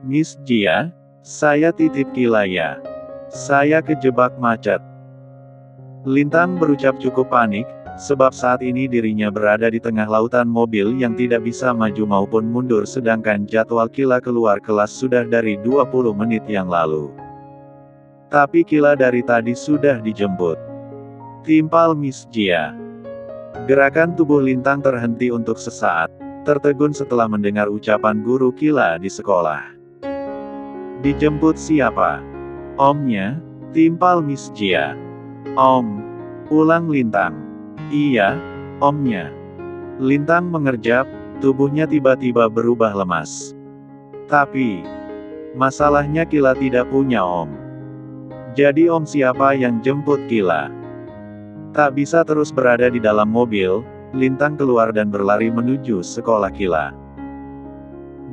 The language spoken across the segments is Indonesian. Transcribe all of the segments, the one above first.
Miss Jia, saya titip Kila ya. Saya kejebak macet. Lintang berucap cukup panik, sebab saat ini dirinya berada di tengah lautan mobil yang tidak bisa maju maupun mundur sedangkan jadwal Kila keluar kelas sudah dari 20 menit yang lalu. Tapi Kila dari tadi sudah dijemput. Timpal Miss Jia. Gerakan tubuh Lintang terhenti untuk sesaat, tertegun setelah mendengar ucapan guru Kila di sekolah. Dijemput siapa? Omnya, timpal Miss Jia. Om, ulang Lintang. Iya, omnya. Lintang mengerjap, tubuhnya tiba-tiba berubah lemas. Tapi, masalahnya Kila tidak punya om. Jadi om siapa yang jemput Kila? Tak bisa terus berada di dalam mobil, Lintang keluar dan berlari menuju sekolah Kila.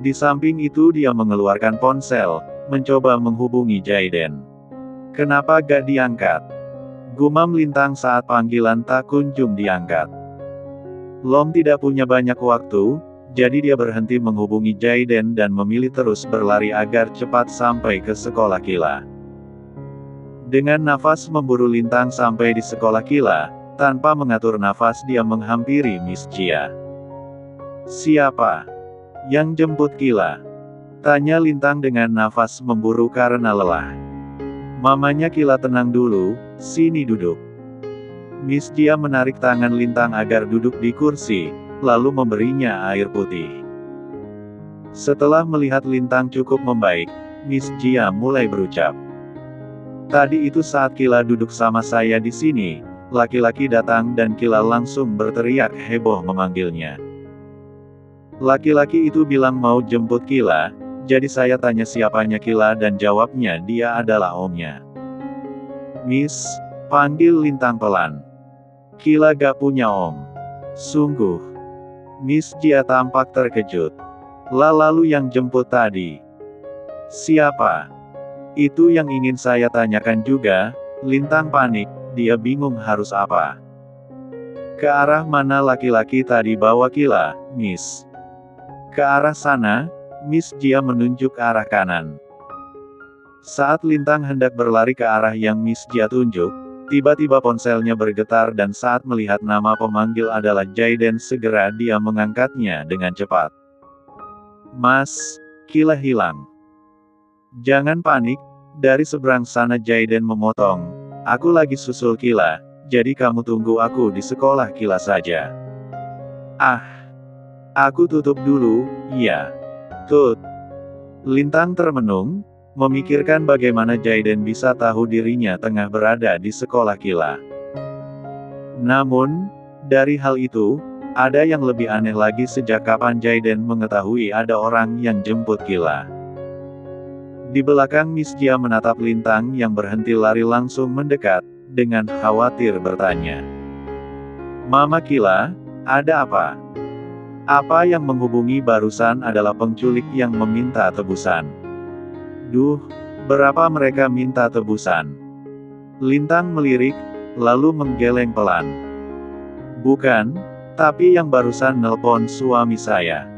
Di samping itu dia mengeluarkan ponsel, mencoba menghubungi Jaiden. Kenapa gak diangkat? Gumam Lintang saat panggilan tak kunjung diangkat. Lom tidak punya banyak waktu, jadi dia berhenti menghubungi Jaiden dan memilih terus berlari agar cepat sampai ke sekolah Kila. Dengan nafas memburu Lintang sampai di sekolah Kila, tanpa mengatur nafas dia menghampiri Miss Jia. Siapa yang jemput Kila? Tanya Lintang dengan nafas memburu karena lelah. Mamanya Kila tenang dulu, sini duduk. Miss Jia menarik tangan Lintang agar duduk di kursi, lalu memberinya air putih. Setelah melihat Lintang cukup membaik, Miss Jia mulai berucap. Tadi itu saat Kila duduk sama saya di sini, laki-laki datang dan Kila langsung berteriak heboh memanggilnya. Laki-laki itu bilang mau jemput Kila, jadi saya tanya siapanya Kila dan jawabnya dia adalah omnya. Miss, panggil Lintang pelan. Kila gak punya om. Sungguh. Miss Jia tampak terkejut. Lalu yang jemput tadi? Siapa? Itu yang ingin saya tanyakan juga. Lintang panik, dia bingung harus apa. Ke arah mana laki-laki tadi bawa Kila, Miss? Ke arah sana. Miss Jia menunjuk arah kanan. Saat Lintang hendak berlari ke arah yang Miss Jia tunjuk, tiba-tiba ponselnya bergetar dan saat melihat nama pemanggil adalah Jaiden segera dia mengangkatnya dengan cepat. Mas, Kila hilang. Jangan panik, dari seberang sana Jaiden memotong. Aku lagi susul Kila, jadi kamu tunggu aku di sekolah Kila saja. Ah, aku tutup dulu, ya. Tut. Lintang termenung, memikirkan bagaimana Jaiden bisa tahu dirinya tengah berada di sekolah Kila. Namun, dari hal itu, ada yang lebih aneh lagi sejak kapan Jaiden mengetahui ada orang yang jemput Kila. Di belakang Miss Jia menatap Lintang yang berhenti lari langsung mendekat, dengan khawatir bertanya. Mama Kila, ada apa? Apa yang menghubungi barusan adalah penculik yang meminta tebusan. Duh, berapa mereka minta tebusan? Lintang melirik, lalu menggeleng pelan. Bukan, tapi yang barusan nelpon suami saya.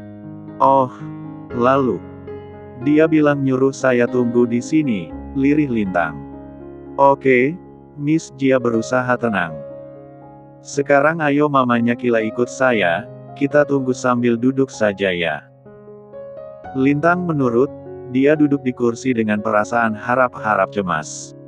Oh, lalu. Dia bilang nyuruh saya tunggu di sini, lirih Lintang. Oke, Miss Jia berusaha tenang. Sekarang ayo mamanya Kila ikut saya. Kita tunggu sambil duduk saja ya. Lintang menurut, dia duduk di kursi dengan perasaan harap-harap cemas.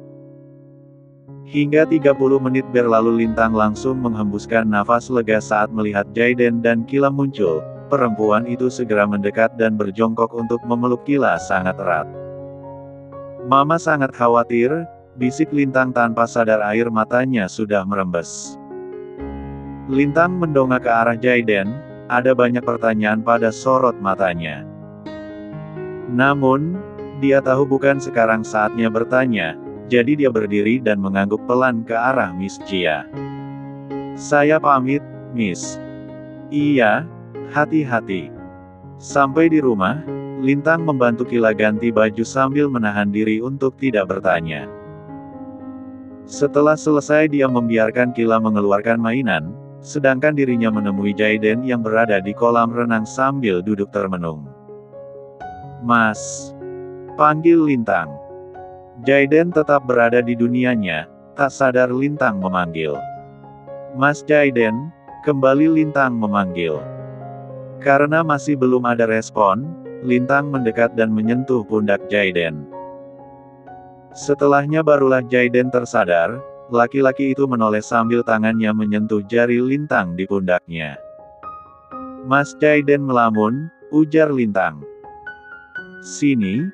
Hingga 30 menit berlalu Lintang langsung menghembuskan nafas lega saat melihat Jaiden dan Kila muncul. Perempuan itu segera mendekat dan berjongkok untuk memeluk Kila sangat erat. Mama sangat khawatir, bisik Lintang tanpa sadar air matanya sudah merembes. Lintang mendongak ke arah Jaiden, ada banyak pertanyaan pada sorot matanya. Namun, dia tahu bukan sekarang saatnya bertanya, jadi dia berdiri dan mengangguk pelan ke arah Miss Jia. Saya pamit, Miss. Iya, hati-hati. Sampai di rumah, Lintang membantu Kila ganti baju sambil menahan diri untuk tidak bertanya. Setelah selesai dia membiarkan Kila mengeluarkan mainan, sedangkan dirinya menemui Jaiden yang berada di kolam renang sambil duduk termenung. Mas, Panggil Lintang. Jaiden tetap berada di dunianya, tak sadar Lintang memanggil. Mas Jaiden, kembali Lintang memanggil. Karena masih belum ada respon, Lintang mendekat dan menyentuh pundak Jaiden. Setelahnya barulah Jaiden tersadar, laki-laki itu menoleh sambil tangannya menyentuh jari Lintang di pundaknya. Mas Jaiden melamun, ujar Lintang. Sini.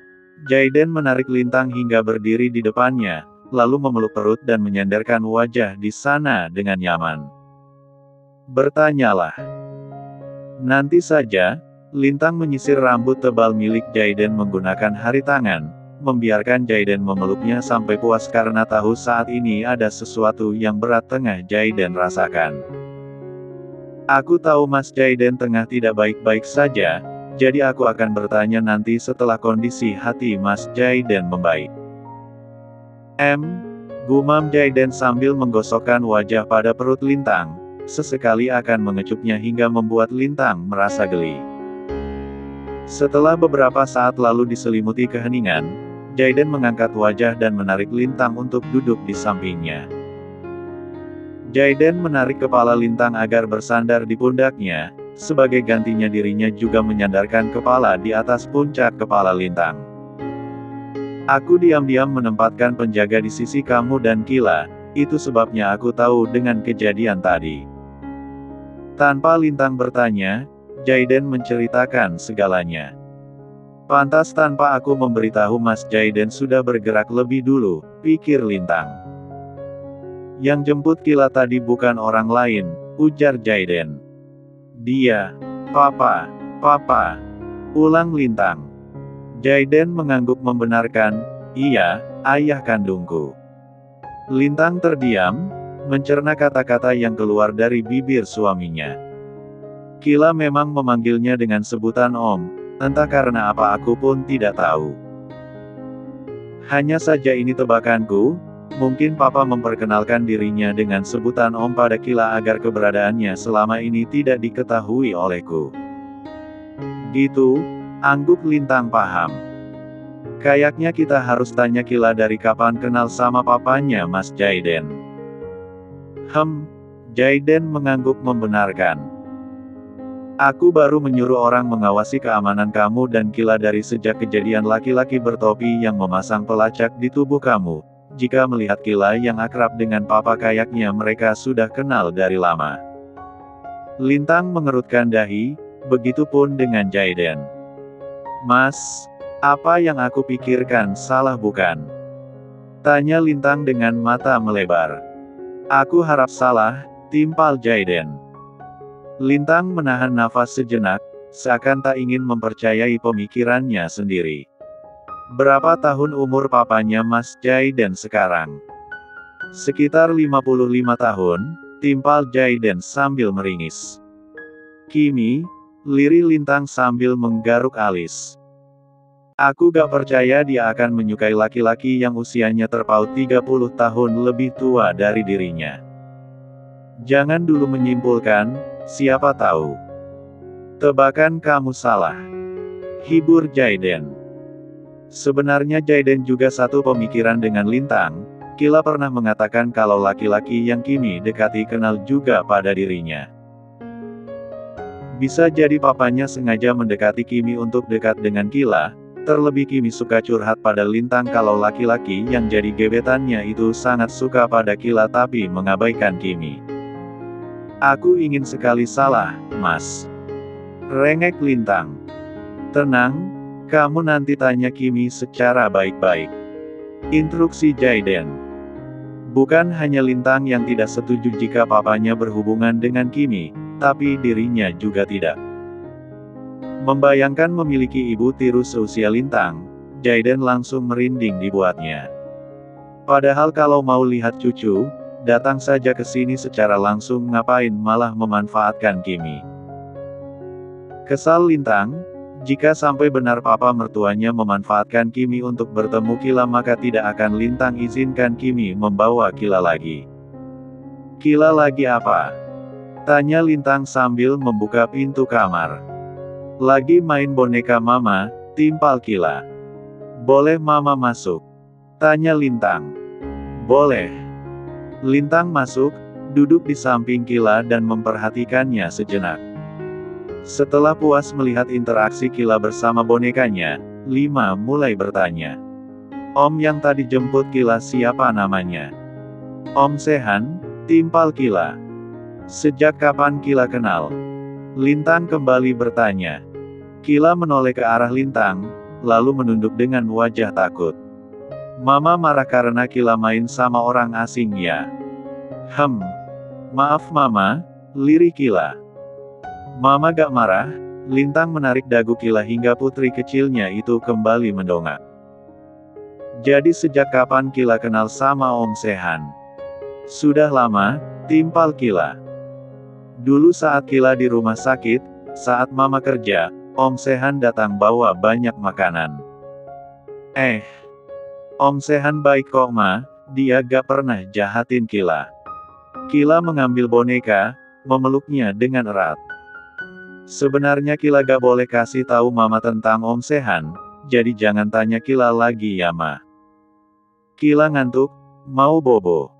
Jaiden menarik Lintang hingga berdiri di depannya, lalu memeluk perut dan menyandarkan wajah di sana dengan nyaman. Bertanyalah. Nanti saja. Lintang menyisir rambut tebal milik Jaiden menggunakan hari tangan, membiarkan Jaiden memeluknya sampai puas karena tahu saat ini ada sesuatu yang berat tengah Jaiden rasakan. Aku tahu Mas Jaiden tengah tidak baik-baik saja, jadi aku akan bertanya nanti setelah kondisi hati Mas Jaiden membaik. Gumam Jaiden sambil menggosokkan wajah pada perut Lintang, sesekali akan mengecupnya hingga membuat Lintang merasa geli. Setelah beberapa saat lalu diselimuti keheningan, Jaiden mengangkat wajah dan menarik Lintang untuk duduk di sampingnya. Jaiden menarik kepala Lintang agar bersandar di pundaknya, sebagai gantinya dirinya juga menyandarkan kepala di atas puncak kepala Lintang. Aku diam-diam menempatkan penjaga di sisi kamu dan Kila, itu sebabnya aku tahu dengan kejadian tadi. Tanpa Lintang bertanya, Jaiden menceritakan segalanya. Pantas tanpa aku memberitahu Mas Jaiden sudah bergerak lebih dulu, pikir Lintang. Yang jemput Kila tadi bukan orang lain, ujar Jaiden. Dia. Papa. Ulang Lintang. Jaiden mengangguk membenarkan, iya, ayah kandungku. Lintang terdiam, mencerna kata-kata yang keluar dari bibir suaminya. Kila memang memanggilnya dengan sebutan Om, entah karena apa aku pun tidak tahu. Hanya saja ini tebakanku, mungkin Papa memperkenalkan dirinya dengan sebutan Om pada Kila agar keberadaannya selama ini tidak diketahui olehku. Gitu, angguk Lintang paham. Kayaknya kita harus tanya Kila dari kapan kenal sama papanya Mas Jaiden. Jaiden mengangguk membenarkan. Aku baru menyuruh orang mengawasi keamanan kamu dan Kila dari sejak kejadian laki-laki bertopi yang memasang pelacak di tubuh kamu. Jika melihat Kila yang akrab dengan Papa kayaknya mereka sudah kenal dari lama. Lintang mengerutkan dahi, begitupun dengan Jaiden. Mas, apa yang aku pikirkan salah bukan? Tanya Lintang dengan mata melebar. Aku harap salah, timpal Jaiden. Lintang menahan nafas sejenak, seakan tak ingin mempercayai pemikirannya sendiri. Berapa tahun umur papanya Mas Jaiden sekarang? Sekitar 55 tahun, timpal Jaiden sambil meringis. Kimi, liri Lintang sambil menggaruk alis. Aku gak percaya dia akan menyukai laki-laki yang usianya terpaut 30 tahun lebih tua dari dirinya. Jangan dulu menyimpulkan, siapa tahu. Tebakan kamu salah. Hibur Jaiden. Sebenarnya Jaiden juga satu pemikiran dengan Lintang. Kila pernah mengatakan kalau laki-laki yang Kimi dekati kenal juga pada dirinya. Bisa jadi papanya sengaja mendekati Kimi untuk dekat dengan Kila. Terlebih Kimi suka curhat pada Lintang kalau laki-laki yang jadi gebetannya itu sangat suka pada Kila tapi mengabaikan Kimi. Aku ingin sekali salah, Mas. Rengek Lintang. Tenang, kamu nanti tanya Kimi secara baik-baik. Instruksi Jaiden. Bukan hanya Lintang yang tidak setuju jika papanya berhubungan dengan Kimi, tapi dirinya juga tidak. Membayangkan memiliki ibu tiri seusia Lintang, Jaiden langsung merinding dibuatnya. Padahal kalau mau lihat cucu, datang saja ke sini secara langsung ngapain malah memanfaatkan Kimi. Kesal Lintang, jika sampai benar papa mertuanya memanfaatkan Kimi untuk bertemu Kila maka tidak akan Lintang izinkan Kimi membawa Kila lagi. Kila lagi apa? Tanya Lintang sambil membuka pintu kamar. Lagi main boneka mama, timpal Kila. Boleh Mama masuk? Tanya Lintang. Boleh. Lintang masuk, duduk di samping Kila dan memperhatikannya sejenak. Setelah puas melihat interaksi Kila bersama bonekanya, Lima mulai bertanya. Om yang tadi jemput Kila siapa namanya? Om Sehan, timpal Kila. Sejak kapan Kila kenal? Lintang kembali bertanya. Kila menoleh ke arah Lintang, lalu menunduk dengan wajah takut. Mama marah karena Kila main sama orang asing ya? Maaf Mama, lirih Kila. Mama gak marah. Lintang menarik dagu Kila hingga putri kecilnya itu kembali mendongak. Jadi sejak kapan Kila kenal sama Om Sehan? Sudah lama, timpal Kila. Dulu saat Kila di rumah sakit, saat Mama kerja, Om Sehan datang bawa banyak makanan. Om Sehan baik kok Ma, dia gak pernah jahatin Kila. Kila mengambil boneka, memeluknya dengan erat. Sebenarnya Kila gak boleh kasih tahu Mama tentang Om Sehan, jadi jangan tanya Kila lagi ya Ma. Kila ngantuk, mau bobo.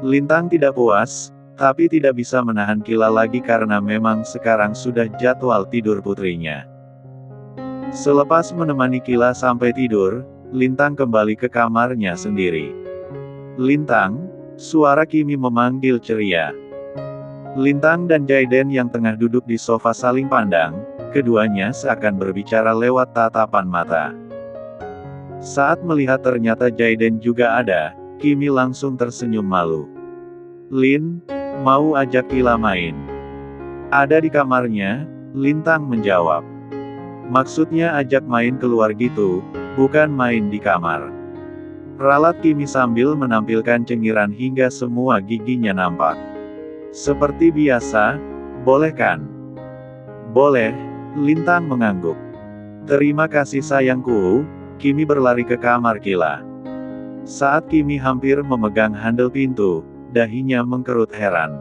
Lintang tidak puas, tapi tidak bisa menahan Kila lagi karena memang sekarang sudah jadwal tidur putrinya. Selepas menemani Kila sampai tidur, Lintang kembali ke kamarnya sendiri. Lintang, suara Kimi memanggil ceria. Lintang dan Jaiden yang tengah duduk di sofa saling pandang, keduanya seakan berbicara lewat tatapan mata. Saat melihat ternyata Jaiden juga ada, Kimi langsung tersenyum malu. Lin, mau ajak Kila main? Ada di kamarnya, Lintang menjawab. Maksudnya ajak main keluar gitu, bukan main di kamar. Ralat Kimi sambil menampilkan cengiran hingga semua giginya nampak. Seperti biasa, boleh kan? Boleh, Lintang mengangguk. Terima kasih sayangku, Kimi berlari ke kamar Kila. Saat Kimi hampir memegang handle pintu, dahinya mengkerut heran.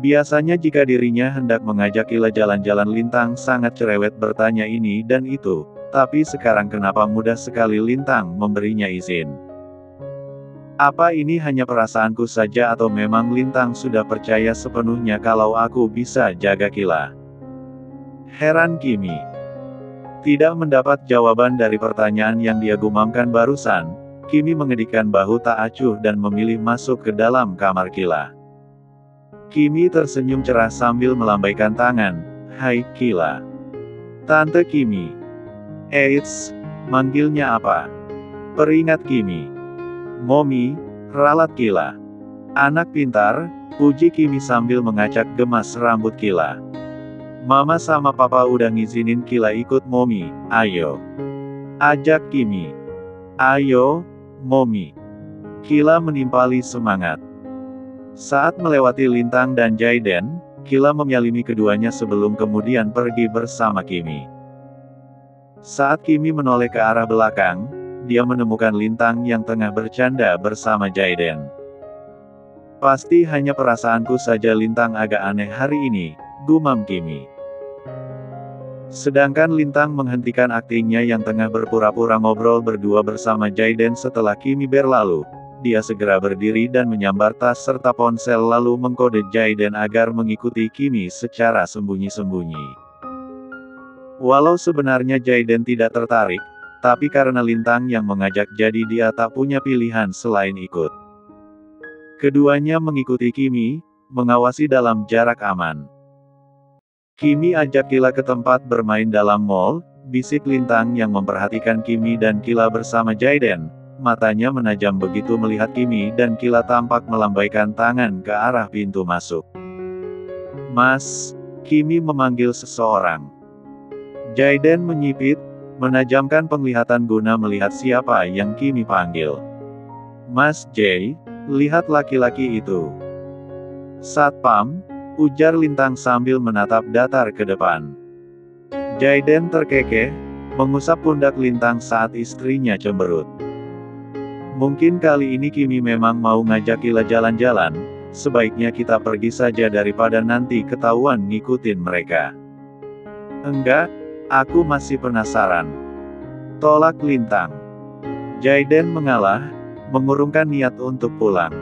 Biasanya jika dirinya hendak mengajak Kila jalan-jalan Lintang sangat cerewet bertanya ini dan itu, tapi sekarang kenapa mudah sekali Lintang memberinya izin? Apa ini hanya perasaanku saja atau memang Lintang sudah percaya sepenuhnya kalau aku bisa jaga Kila? Heran Kimi. Tidak mendapat jawaban dari pertanyaan yang dia gumamkan barusan, Kimi mengedikkan bahu tak acuh dan memilih masuk ke dalam kamar Kila. Kimi tersenyum cerah sambil melambaikan tangan. Hai Kila. Tante Kimi. Eits, manggilnya apa? Peringat Kimi. Momi, ralat Kila. Anak pintar, puji Kimi sambil mengacak gemas rambut Kila. Mama sama Papa udah ngizinin Kila ikut Momi, ayo. Ajak Kimi. Ayo, Momi. Kila menimpali semangat. Saat melewati Lintang dan Jaiden, Kila menyalimi keduanya sebelum kemudian pergi bersama Kimi. Saat Kimi menoleh ke arah belakang, dia menemukan Lintang yang tengah bercanda bersama Jaiden. Pasti hanya perasaanku saja Lintang agak aneh hari ini, gumam Kimi. Sedangkan Lintang menghentikan aktingnya yang tengah berpura-pura ngobrol berdua bersama Jaiden setelah Kimi berlalu. Dia segera berdiri dan menyambar tas serta ponsel lalu mengkode Jaiden agar mengikuti Kimi secara sembunyi-sembunyi. Walau sebenarnya Jaiden tidak tertarik, tapi karena Lintang yang mengajak jadi dia tak punya pilihan selain ikut. Keduanya mengikuti Kimi, mengawasi dalam jarak aman. Kimi ajak Kila ke tempat bermain dalam mall, bisik Lintang yang memperhatikan Kimi dan Kila bersama Jaiden. Matanya menajam begitu melihat Kimi dan Kila tampak melambaikan tangan ke arah pintu masuk. Mas, Kimi memanggil seseorang. Jaiden menyipit, menajamkan penglihatan guna melihat siapa yang Kimi panggil. Mas J, lihat laki-laki itu. Satpam, ujar Lintang sambil menatap datar ke depan. Jaiden terkekeh, mengusap pundak Lintang saat istrinya cemberut. Mungkin kali ini Kimi memang mau ngajak Kila jalan-jalan, sebaiknya kita pergi saja daripada nanti ketahuan ngikutin mereka. Enggak, aku masih penasaran. Tolak Lintang. Jaiden mengalah, mengurungkan niat untuk pulang.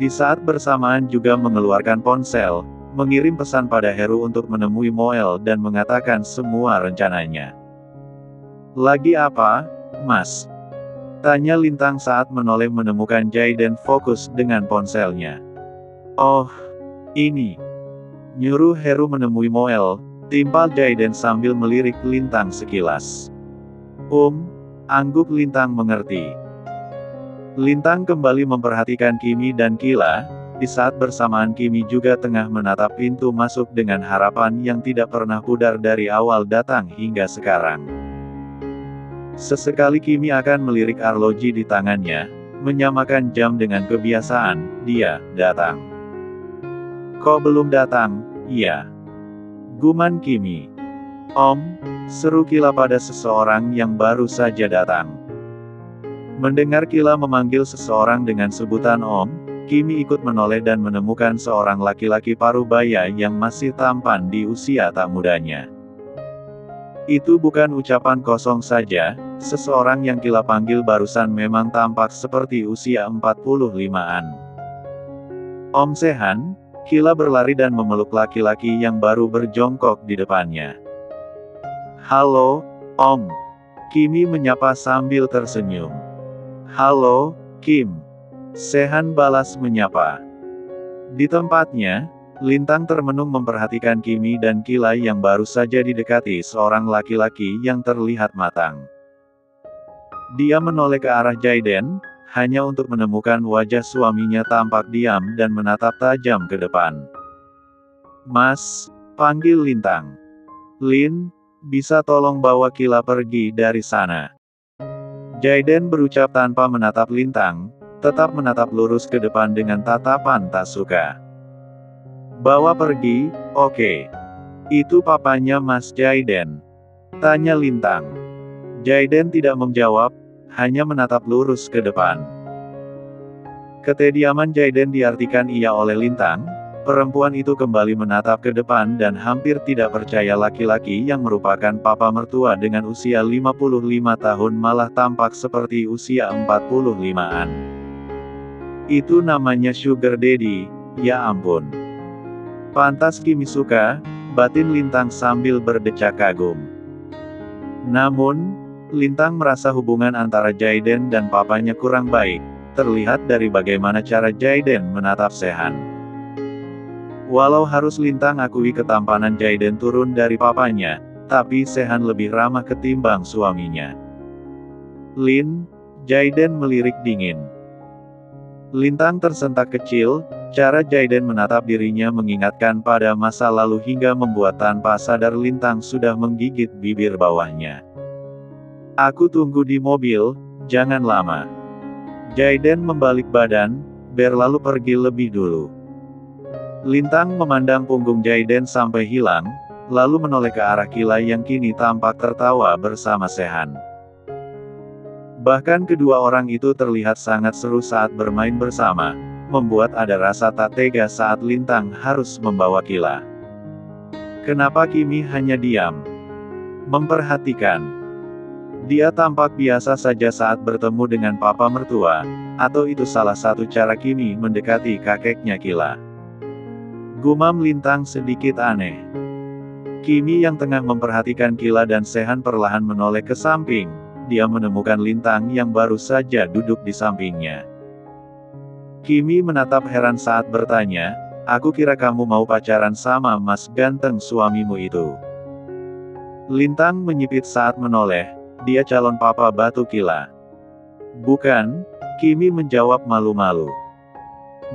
Di saat bersamaan juga mengeluarkan ponsel, mengirim pesan pada Heru untuk menemui Moel dan mengatakan semua rencananya. Lagi apa, Mas? Tanya Lintang saat menoleh menemukan Jaiden fokus dengan ponselnya. Oh, ini. Nyuruh Heru menemui Moel, timpal Jaiden sambil melirik Lintang sekilas. Angguk Lintang mengerti. Lintang kembali memperhatikan Kimi dan Kila, di saat bersamaan Kimi juga tengah menatap pintu masuk dengan harapan yang tidak pernah pudar dari awal datang hingga sekarang. Sesekali Kimi akan melirik arloji di tangannya, menyamakan jam dengan kebiasaan, dia datang. Kok belum datang? Iya. Guman Kimi. Seru Kila pada seseorang yang baru saja datang. Mendengar Kila memanggil seseorang dengan sebutan Om, Kimi ikut menoleh dan menemukan seorang laki-laki parubaya yang masih tampan di usia tak mudanya. Itu bukan ucapan kosong saja, seseorang yang Kila panggil barusan memang tampak seperti usia 45-an. Om Sehan, Kila berlari dan memeluk laki-laki yang baru berjongkok di depannya. Halo, Om. Kimi menyapa sambil tersenyum. Halo, Kim. Sehan balas menyapa. Di tempatnya, Lintang termenung memperhatikan Kimi dan Kila yang baru saja didekati seorang laki-laki yang terlihat matang. Dia menoleh ke arah Jaiden, hanya untuk menemukan wajah suaminya tampak diam dan menatap tajam ke depan. Mas, panggil Lintang. Lin, bisa tolong bawa Kila pergi dari sana. Jaiden berucap tanpa menatap Lintang, tetap menatap lurus ke depan dengan tatapan tak suka. Bawa pergi, oke. Itu papanya Mas Jaiden? Tanya Lintang. Jaiden tidak menjawab, hanya menatap lurus ke depan. Ketediaman Jaiden diartikan iya oleh Lintang. Perempuan itu kembali menatap ke depan dan hampir tidak percaya laki-laki yang merupakan papa mertua dengan usia 55 tahun malah tampak seperti usia 45-an. Itu namanya sugar daddy, ya ampun. Pantas Kimi suka, batin Lintang sambil berdecak kagum. Namun, Lintang merasa hubungan antara Jaiden dan papanya kurang baik, terlihat dari bagaimana cara Jaiden menatap Sehan. Walau harus Lintang akui ketampanan Jaiden turun dari papanya, tapi Sehan lebih ramah ketimbang suaminya. Lin, Jaiden melirik dingin. Lintang tersentak kecil, cara Jaiden menatap dirinya mengingatkan pada masa lalu hingga membuat tanpa sadar Lintang sudah menggigit bibir bawahnya. Aku tunggu di mobil, jangan lama. Jaiden membalik badan, berlalu pergi lebih dulu. Lintang memandang punggung Jaiden sampai hilang, lalu menoleh ke arah Kila yang kini tampak tertawa bersama Sehan. Bahkan kedua orang itu terlihat sangat seru saat bermain bersama, membuat ada rasa tak tega saat Lintang harus membawa Kila. Kenapa Kimi hanya diam? Memperhatikan. Dia tampak biasa saja saat bertemu dengan papa mertua, atau itu salah satu cara Kimi mendekati kakeknya Kila. Gumam Lintang sedikit aneh. Kimi yang tengah memperhatikan Kila dan Sehan perlahan menoleh ke samping, dia menemukan Lintang yang baru saja duduk di sampingnya. Kimi menatap heran saat bertanya, aku kira kamu mau pacaran sama mas ganteng suamimu itu. Lintang menyipit saat menoleh, dia calon papa batu Kila. Bukan, Kimi menjawab malu-malu.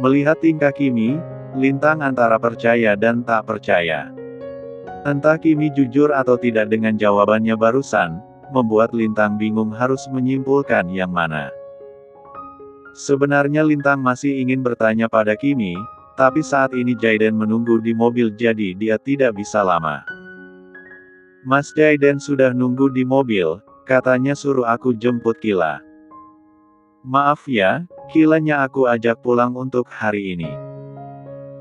Melihat tingkah Kimi, Lintang antara percaya dan tak percaya. Entah Kimi jujur atau tidak dengan jawabannya barusan, membuat Lintang bingung harus menyimpulkan yang mana. Sebenarnya Lintang masih ingin bertanya pada Kimi, tapi saat ini Jaiden menunggu di mobil jadi dia tidak bisa lama. Mas Jaiden sudah nunggu di mobil, katanya suruh aku jemput Kila. Maaf ya, Kilanya aku ajak pulang untuk hari ini.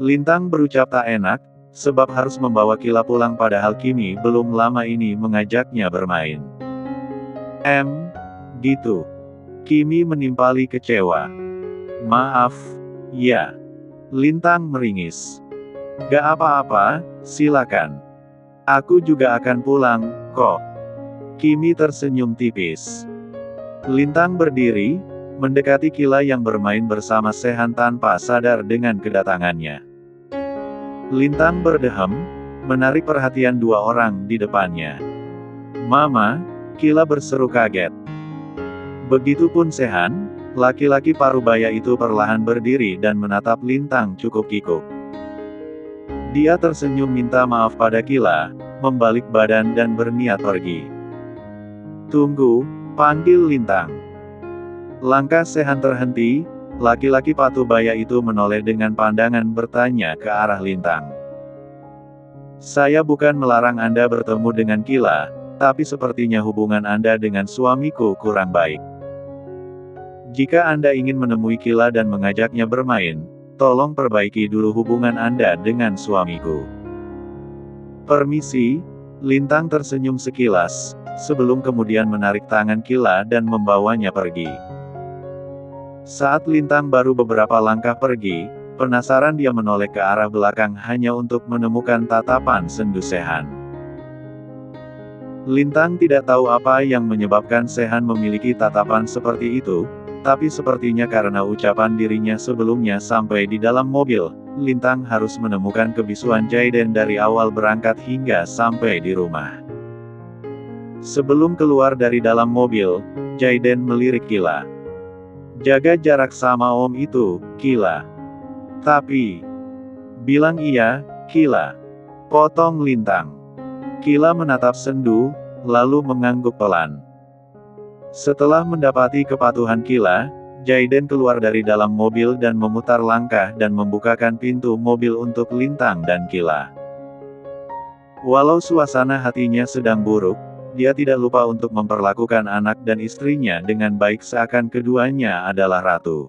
Lintang berucap tak enak, sebab harus membawa Kila pulang padahal Kimi belum lama ini mengajaknya bermain. Gitu. Kimi menimpali kecewa. Maaf, ya. Lintang meringis. Gak apa-apa, silakan. Aku juga akan pulang, kok. Kimi tersenyum tipis. Lintang berdiri, mendekati Kila yang bermain bersama Sehan tanpa sadar dengan kedatangannya. Lintang berdehem, menarik perhatian dua orang di depannya. Mama, Kila berseru kaget. Begitupun Sehan, laki-laki parubaya itu perlahan berdiri dan menatap Lintang cukup kikuk. Dia tersenyum minta maaf pada Kila, membalik badan dan berniat pergi. Tunggu, panggil Lintang. Langkah Sehan terhenti, laki-laki patubaya itu menoleh dengan pandangan bertanya ke arah Lintang. Saya bukan melarang Anda bertemu dengan Kila, tapi sepertinya hubungan Anda dengan suamiku kurang baik. Jika Anda ingin menemui Kila dan mengajaknya bermain, tolong perbaiki dulu hubungan Anda dengan suamiku. Permisi, Lintang tersenyum sekilas, sebelum kemudian menarik tangan Kila dan membawanya pergi. Saat Lintang baru beberapa langkah pergi, penasaran dia menoleh ke arah belakang hanya untuk menemukan tatapan sendu Sehan. Lintang tidak tahu apa yang menyebabkan Sehan memiliki tatapan seperti itu, tapi sepertinya karena ucapan dirinya sebelumnya sampai di dalam mobil, Lintang harus menemukan kebisuan Jaiden dari awal berangkat hingga sampai di rumah. Sebelum keluar dari dalam mobil, Jaiden melirik Kila. Jaga jarak sama om itu, Kila. Tapi, bilang iya, Kila. Potong Lintang. Kila menatap sendu, lalu mengangguk pelan. Setelah mendapati kepatuhan Kila, Jaiden keluar dari dalam mobil dan memutar langkah dan membukakan pintu mobil untuk Lintang dan Kila. Walau suasana hatinya sedang buruk, dia tidak lupa untuk memperlakukan anak dan istrinya dengan baik seakan keduanya adalah ratu.